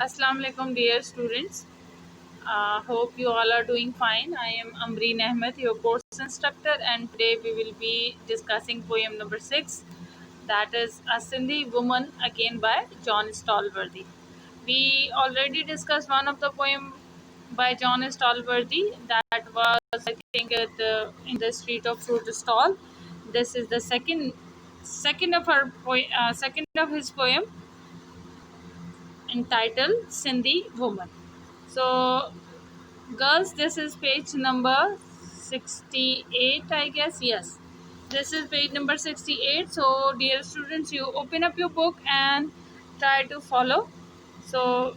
Assalamu alaikum, dear students. Hope you all are doing fine. I am Amreen Ahmed, your course instructor, and today we will be discussing poem number 6, that is A Sindhi Woman, again by John Stallworthy. We already discussed one of the poem by John Stallworthy that was, I think, in the street of fruit stall. This is the second of his poem entitled Sindhi Woman. So, girls, this is page number 68, I guess. Yes, this is page number 68. So, dear students, you open up your book and try to follow. So,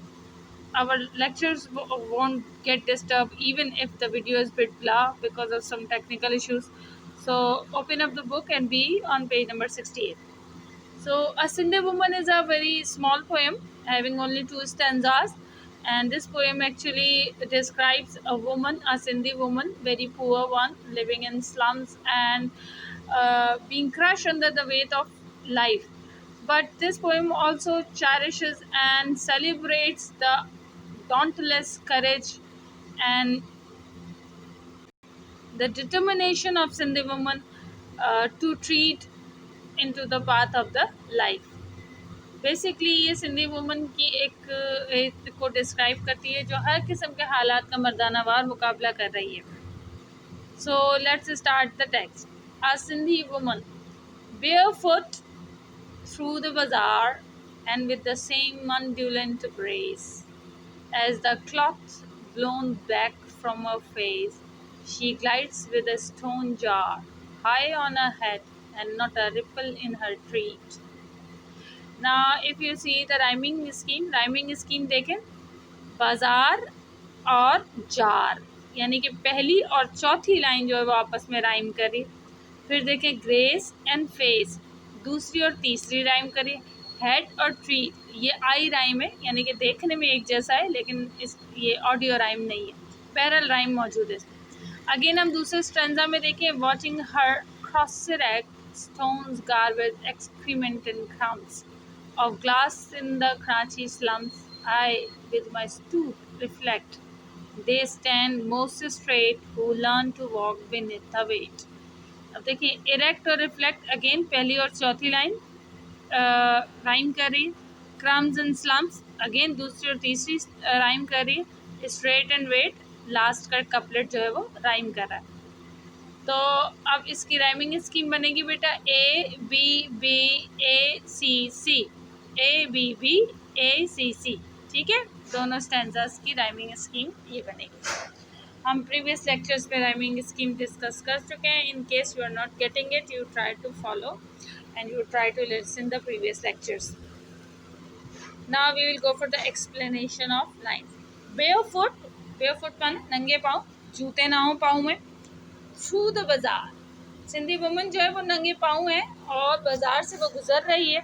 our lectures won't get disturbed even if the video is bit blah because of some technical issues. So, open up the book and be on page number 68. So, A Sindhi Woman is a very small poem having only two stanzas, and this poem actually describes a woman, a Sindhi woman, very poor one, living in slums and being crushed under the weight of life. But this poem also cherishes and celebrates the dauntless courage and the determination of Sindhi woman to treat into the path of the life. Basically ये Sindhi woman की एक को describe करती है जो हर किस्म के हालात का मर्दानावार मुकाबला कर रही है. So let's start the text. A Sindhi woman barefoot through the bazaar and with the same undulent grace as the cloth blown back from her face, she glides with a stone jar high on her head and not a ripple in her treat. Now, if you see the rhyming scheme देखें, बाजार और jar, यानी कि पहली और चौथी line जो है वो आपस में राइम करी. फिर देखें ग्रेस एंड फेस, दूसरी और तीसरी राइम करी. हेड और ट्री, ये आई राइम है, यानी कि देखने में एक जैसा है लेकिन ये ऑडियो राइम नहीं है, पैरल राइम मौजूद है. अगेन हम दूसरे स्ट्रेंजा में देखें, watching her cross stones garbage excrement and crumbs of glass in the Karachi slums, I, with my stoop, reflect. They stand most straight who learn to walk beneath the weight. अब देखिए erect और reflect, again पहली और चौथी line rhyme कर रही. Crumbs and slums, again दूसरी और तीसरी राइम कर रही. स्ट्रेट एंड वेट, लास्ट का कपलेट जो है वो राइम कर रहा है. तो अब इसकी राइमिंग स्कीम बनेगी बेटा ABBACC, ABBACC. ठीक है, दोनों स्टैंजास की राइमिंग स्कीम ये बनेगी. हम प्रीवियस लेक्चर्स में राइमिंग स्कीम डिस्कस कर चुके हैं. In case you are not getting it, you try to follow and you try to listen the previous lectures. Now we will go for the explanation of lines. Barefoot one, नंगे पाँव, जूते ना हो पाँव में. थ्रू द बाजार, Sindhi woman जो है वो नंगे पाँव है और बाजार से वो गुजर रही है.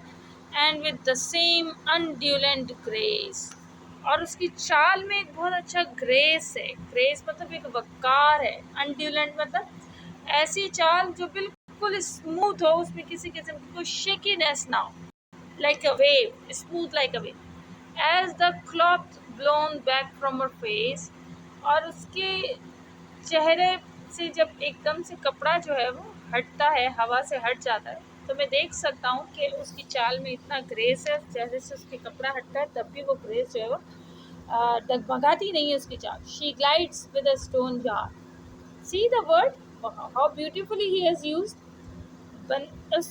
And with the same undulant grace, और उसकी चाल में एक बहुत अच्छा ग्रेस है. ग्रेस मतलब एक वक़ार है. अनड्यूलेंट मतलब ऐसी चाल जो बिल्कुल स्मूथ हो, उसमें किसी किस्म की कोई शेकीनेस ना हो. Like a wave, smooth like a wave. As the cloth blown back from her face, और उसके चेहरे से जब एकदम से कपड़ा जो है वो हटता है, हवा से हट जाता है, तो मैं देख सकता हूँ कि उसकी चाल में इतना ग्रेस है. चेहरे से उसके कपड़ा हटता है तब भी वो ग्रेस जो है वो डगमगाती नहीं है उसकी चाल. She glides with a stone jar. See the word, how beautifully he has used. उस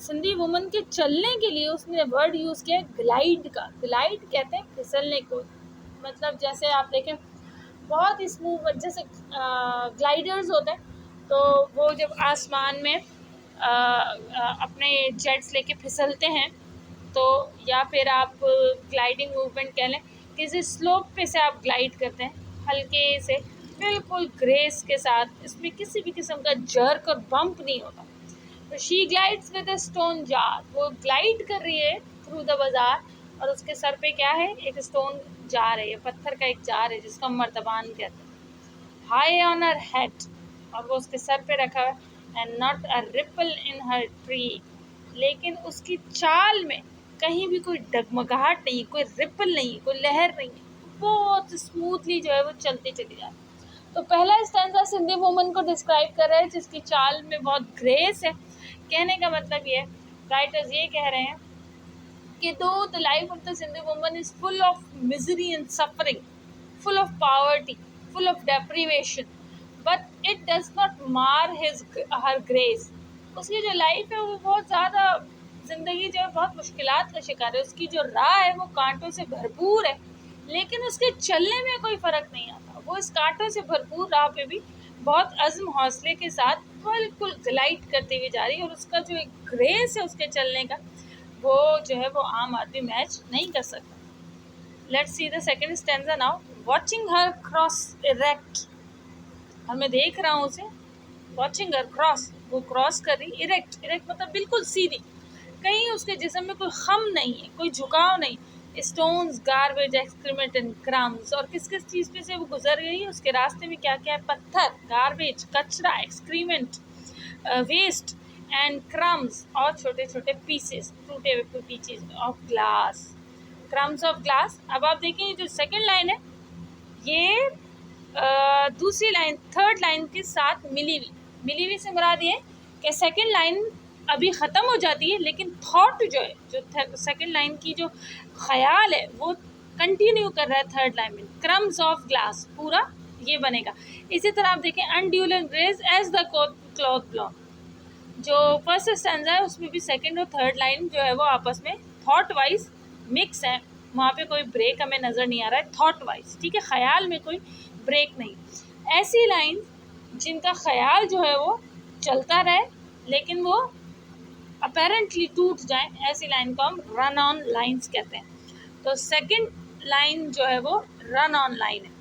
सिंधी वुमन के चलने के लिए उसने वर्ड यूज़ किया ग्लाइड का. ग्लाइड कहते हैं फिसलने को. मतलब जैसे आप देखें बहुत स्मूथ, जैसे ग्लाइडर्स होते हैं तो वो जब आसमान में अपने जेट्स लेके फिसलते हैं, तो या फिर आप ग्लाइडिंग मूवमेंट कह लें, किसी स्लोप पे से आप ग्लाइड करते हैं हल्के से, बिल्कुल ग्रेस के साथ, इसमें किसी भी किस्म का जर्क और बम्प नहीं होता. तो she glides with a stone jar, वो ग्लाइड कर रही है थ्रू द बाजार और उसके सर पे क्या है, एक स्टोन जार है, ये पत्थर का एक जार है जिसको मर्तबान कहते हैं. हाई ऑन हर हेड, और वो उसके सर पे रखा है. And not a ripple in her tree, लेकिन उसकी चाल में कहीं भी कोई डगमगाहट नहीं, कोई रिपल नहीं, कोई लहर नहीं, बहुत स्मूथली जो है वो चलती चली जाती। तो पहला स्टैंजा सिंधी वुमन को डिस्क्राइब कर रहा है जिसकी चाल में बहुत ग्रेस है। कहने का मतलब ये है, राइटर्स ये कह रहे हैं कि दो the life of the Sindhi woman is full of misery and suffering, full of poverty, full of deprivation, but it does not mar her grace. उसकी जो लाइफ है वो बहुत ज़्यादा, ज़िंदगी जो है बहुत मुश्किलात का शिकार है, उसकी जो राह है वो कांटों से भरपूर है, लेकिन उसके चलने में कोई फ़र्क नहीं आता। वो इस कांटों से भरपूर राह पे भी बहुत अज़्म हौसले के साथ बिल्कुल ग्लाइड करती हुई जा रही है, और उसका जो एक ग्रेस है उसके चलने का, वो जो है वो आम आदमी मैच नहीं कर सकता। Let's see the second stanza now. Watching her cross erect. और मैं देख रहा हूँ उसे, watching her cross, वो क्रॉस कर रही, erect, erect मतलब बिल्कुल सीधी, कहीं उसके जिस्म में कोई खम नहीं है, कोई झुकाव नहीं। स्टोन्स, गार्बेज, एक्सक्रीमेंट एंड क्रम्स, और किस किस चीज़ पे से वो गुजर गई है, उसके रास्ते में क्या क्या है, पत्थर, गार्बेज, कचरा, एक्सक्रीमेंट, वेस्ट एंड क्रम्स, और छोटे छोटे पीसेस, टूटे हुए pieces of glass, crumbs of glass. अब आप देखिए जो सेकंड लाइन है ये दूसरी लाइन, थर्ड लाइन के साथ मिली हुई से मुराद ये कि सेकंड लाइन अभी ख़त्म हो जाती है, लेकिन थॉट जो है, जो सेकंड लाइन की जो ख्याल है वो कंटिन्यू कर रहा है थर्ड लाइन में। क्रम्स ऑफ ग्लास पूरा ये बनेगा। इसी तरह आप देखें undulant grace as the cloth block, जो फर्स्ट स्टैंजा है उसमें भी सेकंड और थर्ड लाइन जो है वो आपस में थॉट वाइज मिक्स है, वहाँ पे कोई ब्रेक हमें नज़र नहीं आ रहा है थॉट वाइज, ठीक है, ख्याल में कोई ब्रेक नहीं। ऐसी लाइन जिनका ख्याल जो है वो चलता रहे लेकिन वो अपेरेंटली टूट जाए, ऐसी लाइन को हम रन ऑन लाइन्स कहते हैं। तो सेकंड लाइन जो है वो रन ऑन लाइन है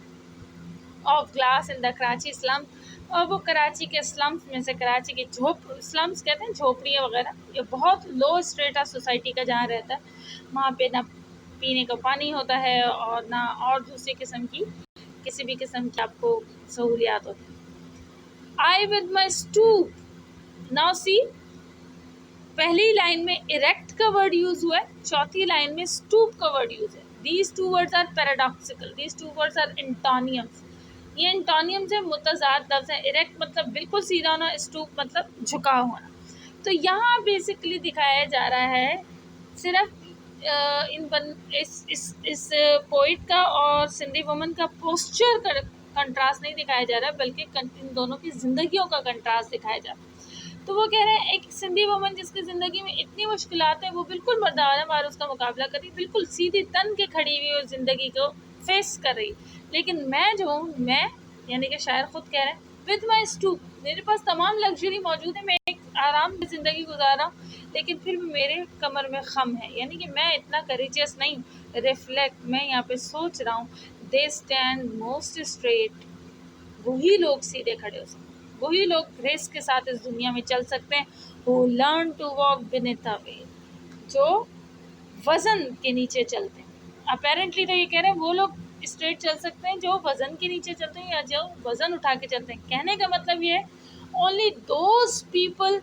of glass in the Karachi slum, और वो कराची के स्लम्स में से, कराची के स्लम्स कहते हैं झोपड़ियाँ वगैरह, ये बहुत लो स्ट्रेटा सोसाइटी का जहाँ रहता है, वहाँ पे ना पीने का पानी होता है और ना और दूसरी किस्म की किसी भी किस्म की आपको सहूलियात होती है। I with my stoop, now see, पहली लाइन में इरेक्ट का वर्ड यूज हुआ है, चौथी लाइन में स्टूप का वर्ड यूज है। These two words are paradoxical, these two words are antonyms, ये एंटोनियम से मुतज़ाद लफ्ज़ है। इरेक्ट मतलब बिल्कुल सीधा होना, स्टूप मतलब झुका होना। तो यहाँ बेसिकली दिखाया जा रहा है सिर्फ इस पोइट का और सिंधी वुमन का पोस्चर का कंट्रास्ट नहीं दिखाया जा रहा, बल्कि इन दोनों की ज़िंदगियों का कंट्रास्ट दिखाया जा रहा है। तो वो कह रहे हैं एक सिंधी वुमन जिसकी ज़िंदगी में इतनी मुश्किलात है, वो बिल्कुल मर्दाना वार उसका मुकाबला कर रही, बिल्कुल सीधी तन के खड़ी हुई उस ज़िंदगी को फेस कर रही। लेकिन मैं जो हूँ, मैं यानी कि शायर ख़ुद कह रहे हैं, विद माई स्टूप, मेरे पास तमाम लग्जरी मौजूद है, मैं एक आराम से ज़िंदगी गुजार रहा हूँ, लेकिन फिर भी मेरे कमर में खम है, यानी कि मैं इतना करेजियस नहीं। रिफ्लेक्ट, मैं यहाँ पे सोच रहा हूँ, दे स्टैंड मोस्ट स्ट्रेट, वही लोग सीधे खड़े हो सकते, वही लोग ग्रेस के साथ इस दुनिया में चल सकते हैं। Who learn to walk beneath a veil, जो वज़न के नीचे चलते हैं। अपेरेंटली तो ये कह रहे हैं वो लोग स्ट्रेट चल सकते हैं जो वज़न के नीचे चलते हैं या जो वज़न उठा के चलते हैं। कहने का मतलब ये है, only those people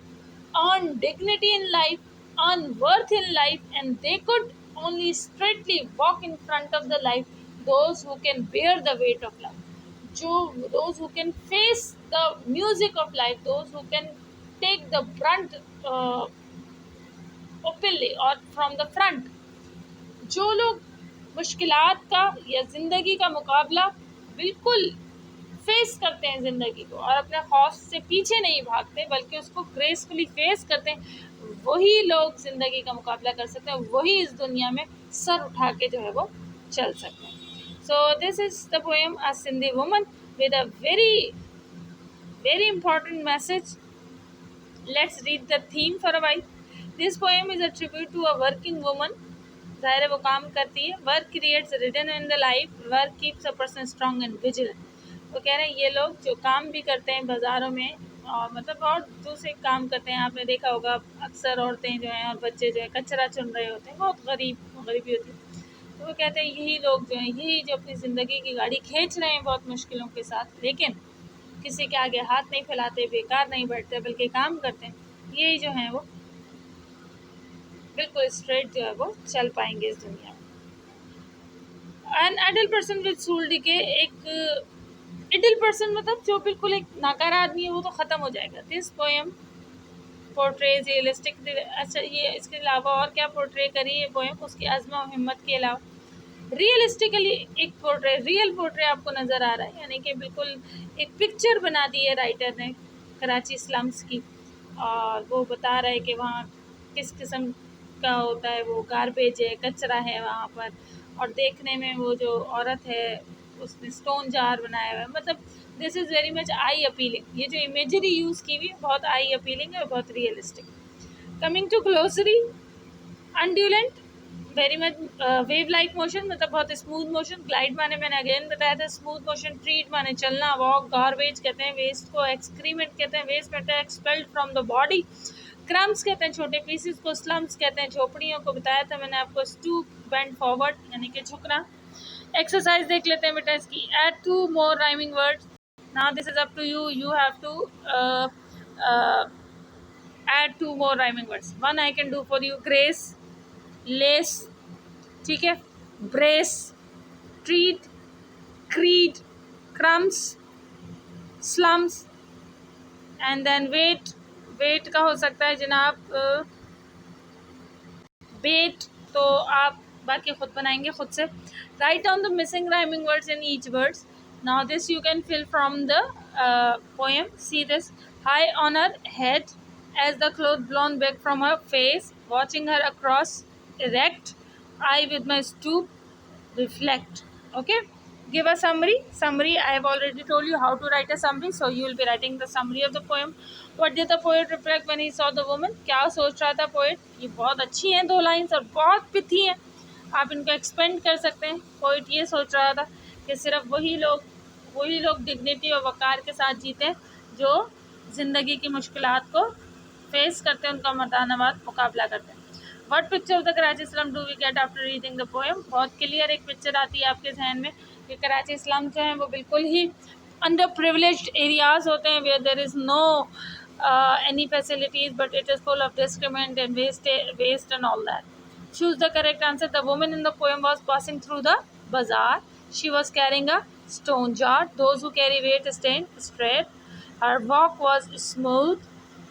earn dignity in life, earn worth in life, and they could only straightly walk in front of the life, those who can bear the weight of life, those who can face the music of life, those who can take the brunt openly or from the front, जो लोग मुश्किलात का या ज़िंदगी का मुकाबला बिल्कुल face करते हैं ज़िंदगी को, और अपने खौफ से पीछे नहीं भागते बल्कि उसको ग्रेसफुली फेस करते हैं, वही लोग ज़िंदगी का मुकाबला कर सकते हैं, वही इस दुनिया में सर उठा के जो है वो चल सकते हैं। So this is the poem a Sindhi woman with a very important message. Let's read the theme for a while. This poem is a tribute to a working woman, ज़ाहिर है वो काम करती है। Work creates rhythm in the life, work keeps a person strong and vigilant. वो कह रहे हैं ये लोग जो काम भी करते हैं बाज़ारों में, और मतलब और दूसरे काम करते हैं, आपने देखा होगा अक्सर औरतें जो हैं और बच्चे जो है कचरा चुन रहे होते हैं, बहुत गरीबी होती है। तो वो कहते हैं यही लोग जो हैं, यही जो अपनी ज़िंदगी की गाड़ी खींच रहे हैं बहुत मुश्किलों के साथ, लेकिन किसी के आगे हाथ नहीं फैलाते, बेकार नहीं बैठते, बल्कि काम करते हैं, यही जो हैं वो बिल्कुल स्ट्रेट जो है वो चल पाएंगे इस दुनिया में। एन एडल्ट पर्सन विद सूल डिके, एक एडल्ट पर्सन मतलब जो बिल्कुल एक नाकारा आदमी है वो तो ख़त्म हो जाएगा। दिस पोएम पोर्ट्रेज रियलिस्टिक, अच्छा ये इसके अलावा और क्या पोर्ट्रे करी है पोएम, उसकी अज़्म और हिम्मत के अलावा रियलिस्टिकली एक पोर्ट्रे, रियल पोर्ट्रे आपको नज़र आ रहा है, यानी कि बिल्कुल एक पिक्चर बना दी है राइटर ने कराची स्लम्स की, और वो बता रहा है कि वहाँ किस किस्म का होता है, वो गारबेज है, कचरा है वहाँ पर, और देखने में वो जो औरत है उसने स्टोन जार बनाया हुआ है, मतलब this is very much I appealing. ये जो इमेजरी यूज़ की हुई है बहुत आई अपीलिंग है और बहुत realistic. Coming to glossary, undulant very much wave like motion, मतलब बहुत स्मूथ मोशन। ग्लाइड माने मैंने अगेन बताया था स्मूथ मोशन। ट्रीट माने चलना। वॉक, गार्बेज कहते हैं वेस्ट को, एक्सक्रीमेंट कहते हैं waste matter expelled from the body. Crumbs कहते हैं छोटे पीसेस को, स्लम्स कहते हैं झोपड़ियों को, बताया था मैंने आपको। स्टूप, बेंड फॉरवर्ड यानी कि झुकना। एक्सरसाइज देख लेते हैं बेटा इसकी। Add two more rhyming words, now this is up to you, you have to add two more rhyming words. One I can do for you, grace, lace, ठीक है, brace, treat, creed, crumbs, slums, and then weight, weight का हो सकता है जनाब बेट, तो आप बाकी खुद बनाएंगे खुद से। Write down the missing rhyming words in each words. Now this you can fill from the poem. See this, high on her head as the cloth blown back from her face, watching her across, erect, I with my stoop reflect. Okay, give a summary. I have already told you how to write a summary, so you will be writing the summary of the poem. What did the poet reflect when he saw the woman? क्या सोच रहा था poet? ये बहुत अच्छी हैं दो lines और बहुत पिथी हैं, आप इनको एक्सपेंड कर सकते हैं। पोइट ये सोच रहा था कि सिर्फ वही लोग डिग्निटी और वक़ार के साथ जीते हैं जो ज़िंदगी की मुश्किलात को फेस करते हैं, उनका मर्दानावाद मुकाबला करते हैं। What picture of the Karachi slum do we get after reading the poem? बहुत क्लियर एक पिक्चर आती है आपके जहन में कि कराची स्लम जो है वो बिल्कुल ही अंडर प्रिविलेज्ड एरियाज़ होते हैं, where there is no any facilities, but it is full of discrimination and waste and all that. Choose the correct answer. The woman in the poem was passing through the bazaar. She was carrying a stone jar. Those who carry weight stand straight. Her walk was smooth.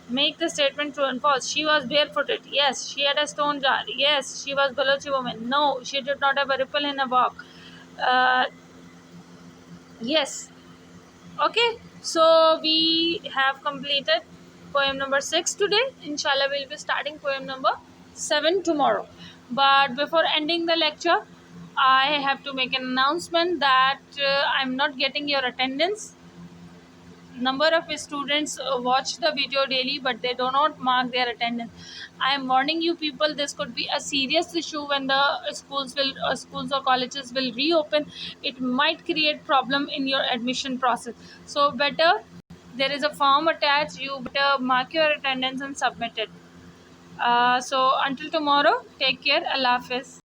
Make the statement true and false. She was barefooted. Yes. She had a stone jar. Yes. She was Balochi woman. No. She did not have a ripple in her walk. Uh, yes. Okay, so we have completed poem number 6 today. Inshallah we'll be starting poem number 7 tomorrow, but before ending the lecture I have to make an announcement that I'm not getting your attendance. Number of students watch the video daily but they do not mark their attendance. I am warning you people, this could be a serious issue when the schools or colleges will reopen. It might create problem in your admission process, so better, there is a form attached, you better mark your attendance and submit it. So until tomorrow, take care. Allah Hafiz.